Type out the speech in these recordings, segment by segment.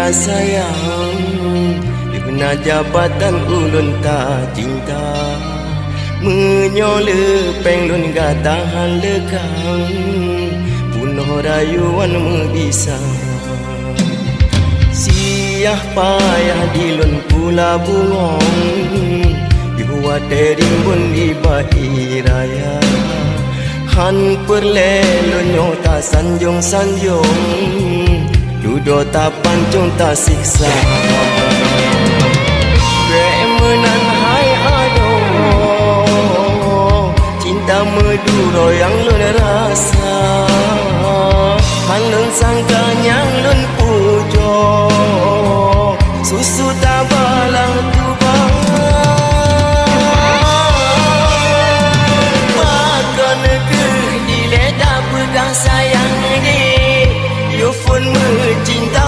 pegang sayang, Ibna jabatan ulun tak cinta, Menyola penglun gak tahan lekang, Punoh rayuan membisa. Siah payah dilun pula bungong, Dibuat terimbun di bayi raya. Han perlelun nyota sanjung-sanjung, Dudo tak pancung tak siksa. Remenan hai aduh, Cinta meduro yang lun rasa, Han lun sangka yang lun pujo, Susu tak balang tubang. Sayang ni, you pun mencinta.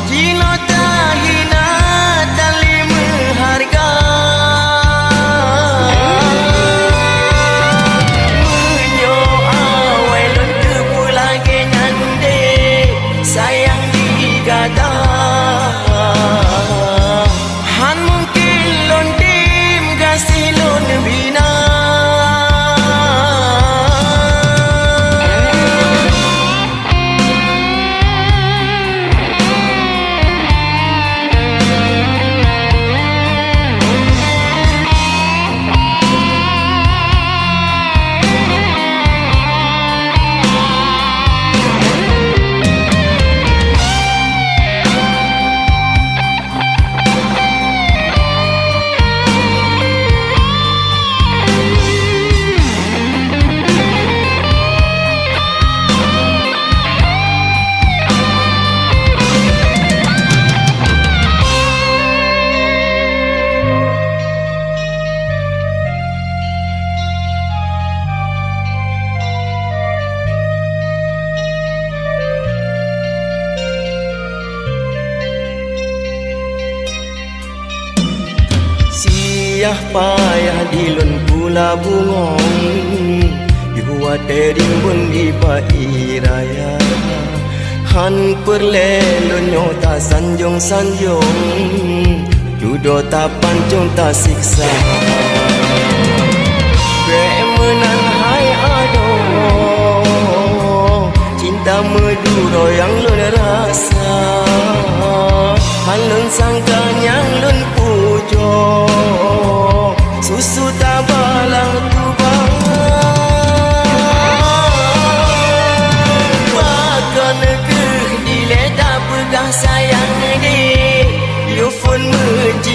Jino tak hina, tali mengharga. Menyo awal lon kepula kenyande, sayang digada. Han mungkin lon dim kasih lon bina. Siah payah dilun pula bungong, Dibuat terimbun di bayi raya. Han perlelun nyota sanjung-sanjung, Dudo tak pancung tak siksa. Remenan hai aduh, Cinta meduro yang lun rasa, Han lun sangka yang lun pujo, Susu tak balang tubang. Bahkan ke dile tak pegang sayang ni, you pun mencinta.